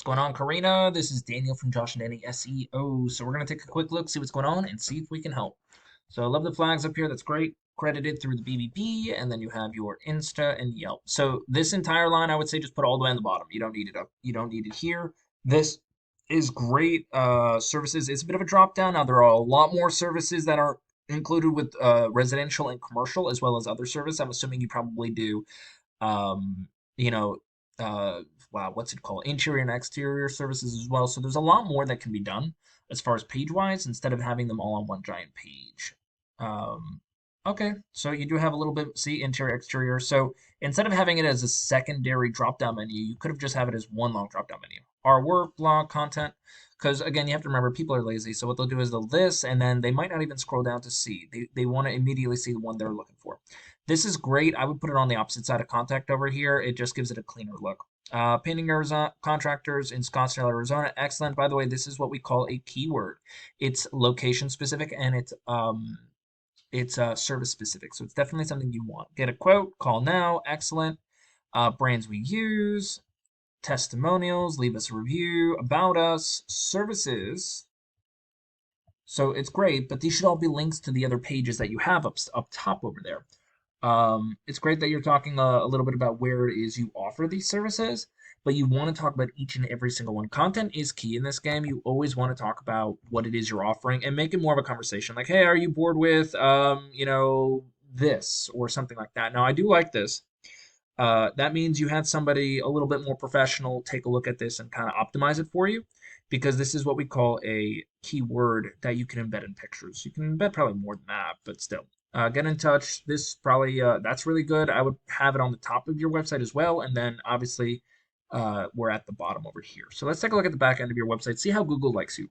going on, Karina? This is Daniel from Josh and Danny SEO. So we're gonna take a quick look, see what's going on, and see if we can help. So I love the flags up here. That's great. Credited through the BBB, and then you have your Insta and Yelp. So this entire line, I would say, just put all the way on the bottom. You don't need it up. You don't need it here. This is great. Services. It's a bit of a drop down. Now there are a lot more services that are included with residential and commercial, as well as other service. I'm assuming you probably do um, you know, uh, wow, what's it called? Interior and exterior services as well. So there's a lot more that can be done as far as page wise instead of having them all on one giant page. Um, okay, so you do have a little bit, see, interior, exterior. So instead of having it as a secondary drop down menu, you could have just have it as one long drop down menu. Our work, blog, content. Because again, you have to remember people are lazy. So what they'll do is they'll this and then they might not even scroll down to see. They want to immediately see the one they're looking for. This is great. I would put it on the opposite side of contact over here. It just gives it a cleaner look. Painting Arizona, contractors in Scottsdale, Arizona. Excellent. By the way, this is what we call a keyword. It's location specific and it's service specific. So it's definitely something you want. Get a quote. Call now. Excellent. Brands we use. Testimonials. Leave us a review. About us. Services. So it's great, but these should all be links to the other pages that you have up top over there. It's great that you're talking a little bit about where it is you offer these services, but you want to talk about each and every single one. Content is key in this game. You always want to talk about what it is you're offering and make it more of a conversation. Like, hey, are you bored with, this or something like that? Now, I do like this. That means you had somebody a little bit more professional take a look at this and kind of optimize it for you because this is what we call a keyword that you can embed in pictures. You can embed probably more than that, but still. Get in touch. This probably that's really good. I would have it on the top of your website as well, and then obviously we're at the bottom over here. So let's take a look at the back end of your website. See how Google likes you.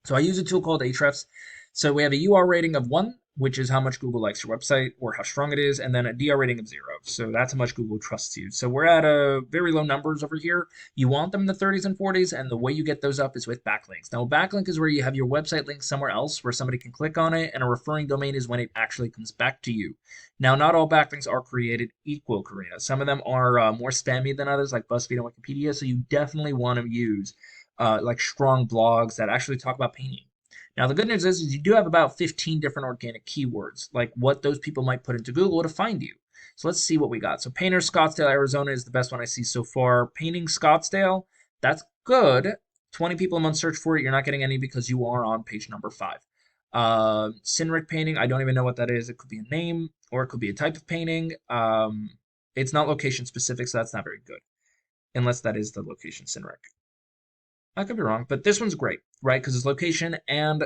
So I use a tool called Ahrefs. So we have a UR rating of 1, which is how much Google likes your website or how strong it is, and then a DR rating of 0. So that's how much Google trusts you. So we're at a very low numbers over here. You want them in the 30s and 40s, and the way you get those up is with backlinks. Now, a backlink is where you have your website linked somewhere else where somebody can click on it, and a referring domain is when it actually comes back to you. Now, not all backlinks are created equal, Karina. Some of them are more spammy than others, like BuzzFeed and Wikipedia, so you definitely want to use like strong blogs that actually talk about painting. Now, the good news is you do have about 15 different organic keywords, like what those people might put into Google to find you. So let's see what we got. So Painter Scottsdale, Arizona is the best one I see so far. Painting Scottsdale, that's good. 20 people a month search for it. You're not getting any because you are on page number 5. Cineric painting, I don't even know what that is. It could be a name or it could be a type of painting. It's not location specific, so that's not very good, unless that is the location Cineric. I could be wrong, but this one's great, right? Because it's location and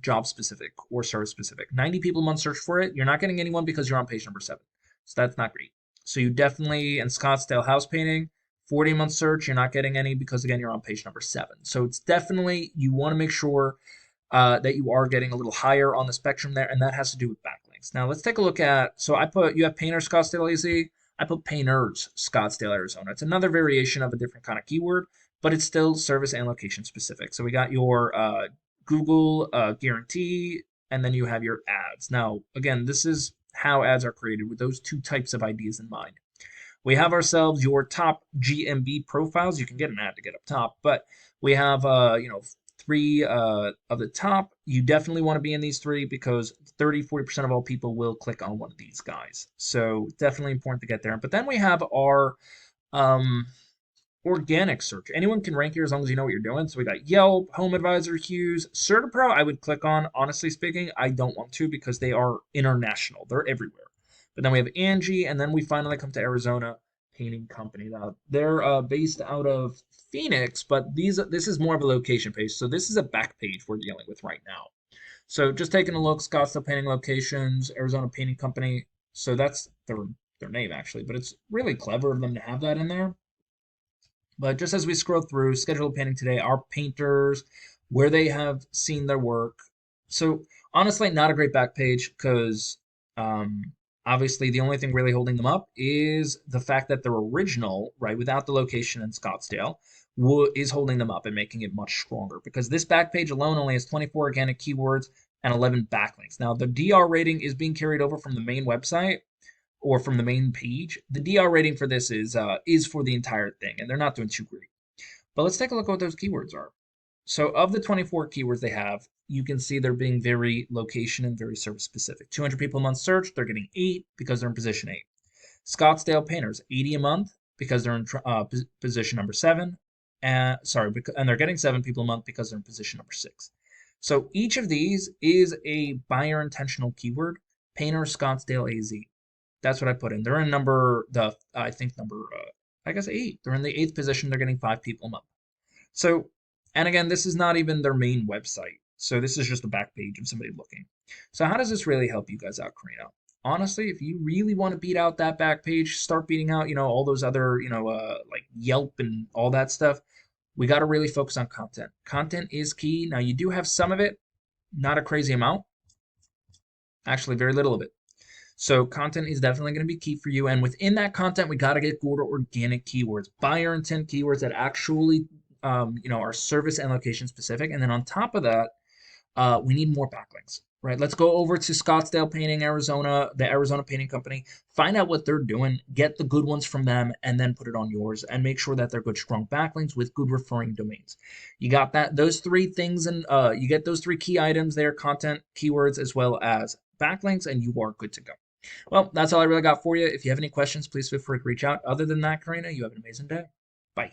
job specific or service specific. 90 people a month search for it. You're not getting anyone because you're on page number 7. So that's not great. So you definitely, in Scottsdale house painting, 40 month search, you're not getting any because again, you're on page number 7. So it's definitely, you want to make sure that you are getting a little higher on the spectrum there, and that has to do with backlinks. Now let's take a look at, so you have Painter Scottsdale AZ. I put Painters Scottsdale, Arizona. It's another variation of a different kind of keyword, but it's still service and location specific. So we got your Google guarantee, and then you have your ads. Now, again, this is how ads are created with those two types of ideas in mind. We have ourselves your top GMB profiles. You can get an ad to get up top, but we have 3 of the top. You definitely want to be in these 3 because 30-40% of all people will click on one of these guys. So definitely important to get there. But then we have our organic search. Anyone can rank here as long as you know what you're doing. So we got Yelp, Home Advisor, Hughes, CertaPro. I would click on. Honestly speaking, I don't want to because they are international. They're everywhere. But then we have Angie, and then we finally come to Arizona Painting Company. Now they're based out of Phoenix, but this is more of a location page. So this is a back page we're dealing with right now. So just taking a look, Scottsdale Painting Locations, Arizona Painting Company. So that's their name actually, but it's really clever of them to have that in there. But just as we scroll through, schedule a painting today, our painters, where they have seen their work. So honestly, not a great back page because obviously the only thing really holding them up is the fact that their original, right, without the location in Scottsdale, is holding them up and making it much stronger because this back page alone only has 24 organic keywords and 11 backlinks. Now the DR rating is being carried over from the main website or from the main page. The DR rating for this is for the entire thing, and they're not doing too great. But let's take a look at what those keywords are. So of the 24 keywords they have, you can see they're being very location and very service specific. 200 people a month search, they're getting 8 because they're in position 8. Scottsdale painters, 80 a month because they're in position number 7. And and they're getting 7 people a month because they're in position number 6. So each of these is a buyer intentional keyword. Painter Scottsdale AZ. That's what I put in. They're in I think number, I guess 8. They're in the 8th position. They're getting 5 people a month. So, and again, this is not even their main website. So this is just a back page of somebody looking. So how does this really help you guys out, Karina? Honestly, if you really want to beat out that back page, start beating out, all those other, like Yelp and all that stuff, we got to really focus on content. Content is key. Now, you do have some of it, not a crazy amount, actually, very little of it. So content is definitely going to be key for you. And within that content, we got to get good organic keywords, buyer intent keywords that actually, are service and location specific. And then on top of that, we need more backlinks, right? Let's go over to Scottsdale Painting, Arizona, the Arizona Painting Company, find out what they're doing, get the good ones from them, and then put it on yours and make sure that they're good, strong backlinks with good referring domains. You got those 3 things, and you get those 3 key items there, content, keywords, as well as backlinks, and you are good to go. Well, that's all I really got for you. If you have any questions, please feel free to reach out. Other than that, Karina, you have an amazing day. Bye.